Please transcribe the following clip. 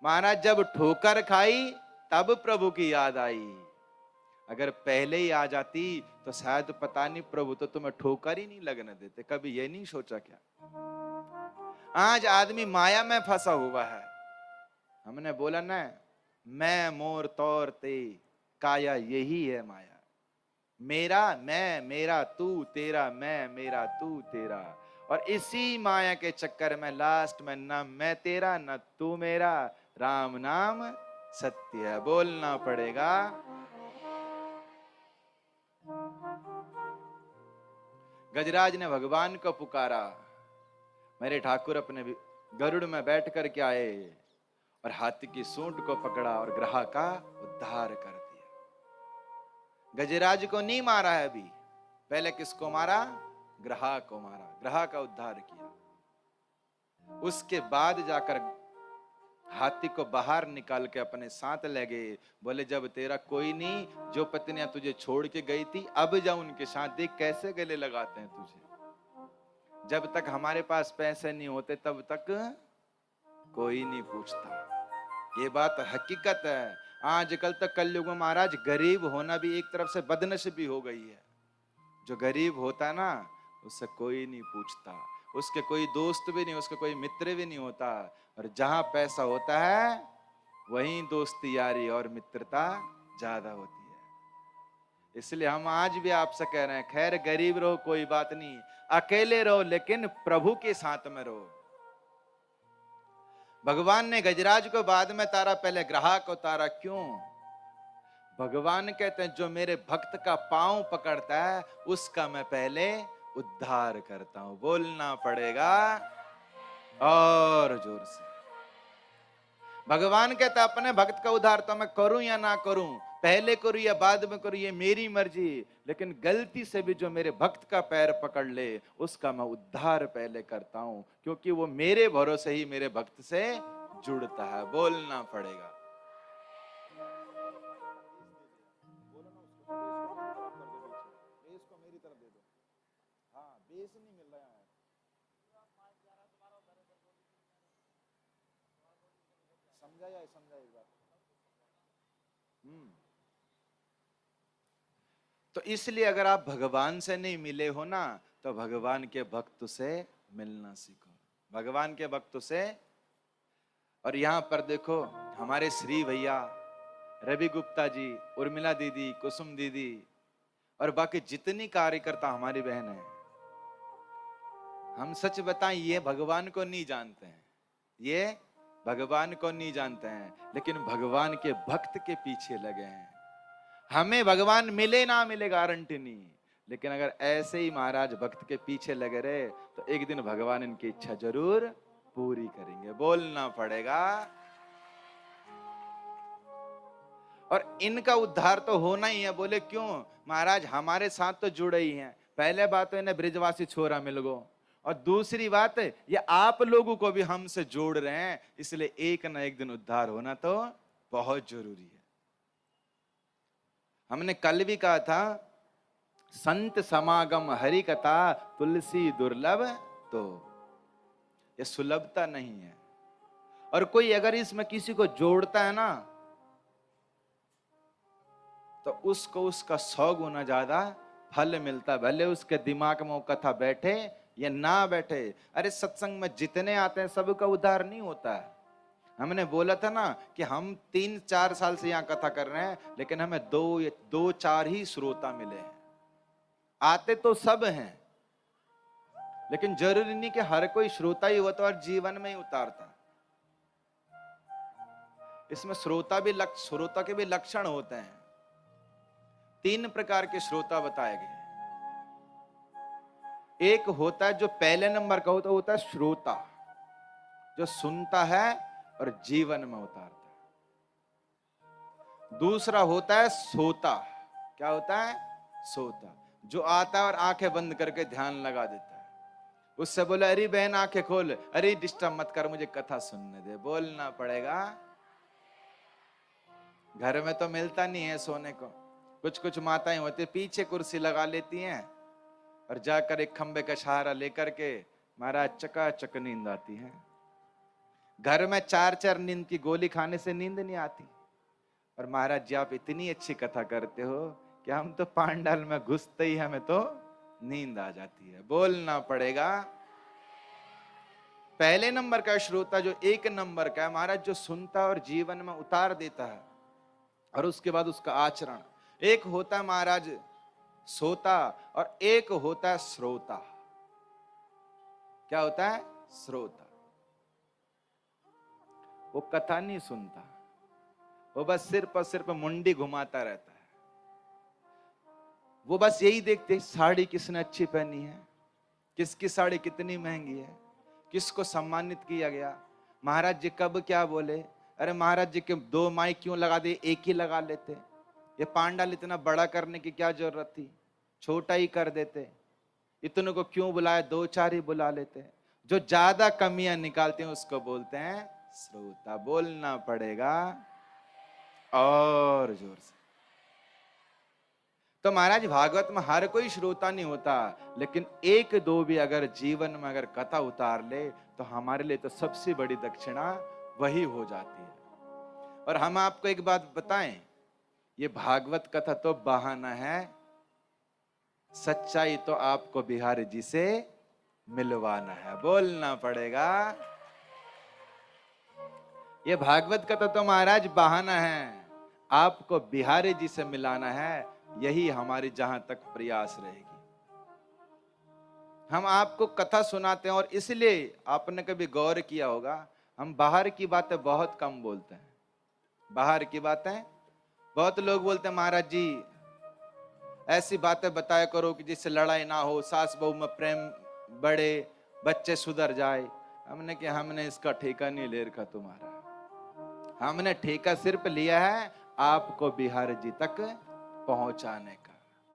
महाराज जब ठोकर खाई तब प्रभु की याद आई। अगर पहले ही आ जाती तो शायद पता नहीं प्रभु तो तुम्हें ठोकर ही नहीं लगने देते। कभी ये नहीं सोचा क्या? आज आदमी माया में फंसा हुआ है। हमने बोला ना, मैं मोर तौर ते काया, यही है माया। मेरा मैं, मेरा तू, तेरा मैं, मेरा तू तेरा। और इसी माया के चक्कर में लास्ट में न मैं तेरा न तू मेरा, राम नाम सत्य है, बोलना पड़ेगा। गजराज ने भगवान को पुकारा, मेरे ठाकुर अपने गरुड़ में बैठ कर के आए और हाथी की सूंड को पकड़ा और ग्रह का उद्धार कर दिया। गजराज को नहीं मारा है अभी, पहले किसको मारा? ग्रह को मारा, ग्रह का उद्धार किया। उसके बाद जाकर हाथी को बाहर निकाल के अपने साथ ले गए। बोले जब तेरा कोई नहीं, जो पत्नियां तुझे छोड़ के गई थी, अब जा उनके साथ, देख कैसे गले लगाते हैं तुझे। जब तक हमारे पास पैसे नहीं होते तब तक कोई नहीं पूछता। ये बात हकीकत है। आजकल तक कलयुग में महाराज गरीब होना भी एक तरफ से बदनसीबी हो गई है। जो गरीब होता है ना, उससे कोई नहीं पूछता, उसके कोई दोस्त भी नहीं, उसके कोई मित्र भी नहीं होता। और जहां पैसा होता है वहीं दोस्ती यारी और मित्रता ज्यादा होती है। इसलिए हम आज भी आपसे कह रहे हैं, खैर गरीब रहो कोई बात नहीं, अकेले रहो लेकिन प्रभु के साथ में रहो। भगवान ने गजराज को बाद में तारा, पहले ग्राह को तारा। क्यों? भगवान कहते हैं जो मेरे भक्त का पांव पकड़ता है उसका मैं पहले उद्धार करता हूं। बोलना पड़ेगा और जोर से। भगवान कहता है अपने भक्त का उद्धार तो मैं करूं या ना करूं, पहले करूं या बाद में करूं, ये मेरी मर्जी, लेकिन गलती से भी जो मेरे भक्त का पैर पकड़ ले उसका मैं उद्धार पहले करता हूं, क्योंकि वो मेरे भरोसे ही मेरे भक्त से जुड़ता है। बोलना पड़ेगा। समझा एक बात। तो इसलिए अगर आप भगवान से नहीं मिले हो ना, तो भगवान के भक्त से मिलना सीखो, भगवान के भक्त से। और यहां पर देखो हमारे श्री भैया, रवि गुप्ता जी, उर्मिला दीदी, कुसुम दीदी और बाकी जितनी कार्यकर्ता हमारी बहन है, हम सच बताएं ये भगवान को नहीं जानते हैं, ये भगवान को नहीं जानते हैं, लेकिन भगवान के भक्त के पीछे लगे हैं। हमें भगवान मिले ना मिले गारंटी नहीं, लेकिन अगर ऐसे ही महाराज भक्त के पीछे लगे रहे तो एक दिन भगवान इनकी इच्छा जरूर पूरी करेंगे। बोलना पड़ेगा। और इनका उद्धार तो होना ही है। बोले क्यों? महाराज हमारे साथ तो जुड़े ही हैं। पहले बात तो इन्हें ब्रिजवासी छोरा मिल गो, और दूसरी बात ये आप लोगों को भी हमसे जोड़ रहे हैं, इसलिए एक ना एक दिन उद्धार होना तो बहुत जरूरी है। हमने कल भी कहा था, संत समागम हरि कथा तुलसी दुर्लभ, तो ये सुलभता नहीं है। और कोई अगर इसमें किसी को जोड़ता है ना, तो उसको उसका 100 गुना ज्यादा फल मिलता, भले उसके दिमाग में वो कथा बैठे या ना बैठे। अरे सत्संग में जितने आते हैं सबका उद्धार नहीं होता है। हमने बोला था ना कि हम 3-4 साल से यहाँ कथा कर रहे हैं, लेकिन हमें 2-4 ही श्रोता मिले हैं। आते तो सब हैं, लेकिन जरूरी नहीं कि हर कोई श्रोता ही होता और जीवन में ही उतारता। इसमें श्रोता के भी लक्षण होते हैं। 3 प्रकार के श्रोता बताए गए। एक होता है जो पहले नंबर का होता है श्रोता, जो सुनता है और जीवन में उतारता है। दूसरा होता है सोता। क्या होता है? सोता, जो आता है और आंखें बंद करके ध्यान लगा देता है। उससे बोला अरे बहन आंखें खोल, अरे डिस्टर्ब मत कर, मुझे कथा सुनने दे। बोलना पड़ेगा। घर में तो मिलता नहीं है सोने को। कुछ माताएं होती पीछे कुर्सी लगा लेती हैं और जाकर एक खंबे का सहारा लेकर के महाराज चकाचक नींद आती है। घर में 4-4 नींद की गोली खाने से नींद नहीं आती। और महाराज जी आप इतनी अच्छी कथा करते हो कि हम तो पांडाल में घुसते ही हमें तो नींद आ जाती है। बोलना पड़ेगा। पहले नंबर का श्रोता जो 1 नंबर का है महाराज, जो सुनता है और जीवन में उतार देता है, और उसके बाद उसका आचरण। एक होता है महाराज सोता, और एक होता है श्रोता। क्या होता है? श्रोता। वो कथा नहीं सुनता, वो बस सिर्फ और सिर्फ मुंडी घुमाता रहता है। वो बस यही देखते साड़ी किसने अच्छी पहनी है, किसकी साड़ी कितनी महंगी है, किसको सम्मानित किया गया, महाराज जी कब क्या बोले। अरे महाराज जी के 2 माइक क्यों लगा दिए, एक ही लगा लेते। ये पांडाल इतना बड़ा करने की क्या जरूरत थी, छोटा ही कर देते। इतनों को क्यों बुलाया, 2-4 ही बुला लेते। जो ज्यादा कमियां निकालते हैं उसको बोलते हैं श्रोता। बोलना पड़ेगा और जोर से। तो महाराज भागवत में हर कोई श्रोता नहीं होता, लेकिन 1-2 भी अगर जीवन में अगर कथा उतार ले तो हमारे लिए तो सबसे बड़ी दक्षिणा वही हो जाती है। और हम आपको एक बात बताएं, ये भागवत कथा तो बहाना है, सच्चाई तो आपको बिहारी जी से मिलवाना है। बोलना पड़ेगा। ये भागवत कथा तो महाराज बहाना है, आपको बिहारी जी से मिलाना है। यही हमारी जहां तक प्रयास रहेगी। हम आपको कथा सुनाते हैं, और इसलिए आपने कभी गौर किया होगा हम बाहर की बातें बहुत कम बोलते हैं। बाहर की बातें बहुत लोग बोलते हैं, महाराज जी ऐसी बातें बताया करो कि जिससे लड़ाई ना हो, सास बहू में प्रेम बढ़े, बच्चे सुधर जाए। हमने इसका ठेका नहीं ले रखा तुम्हारा। हमने ठेका सिर्फ लिया है आपको बिहार जी तक पहुंचाने का।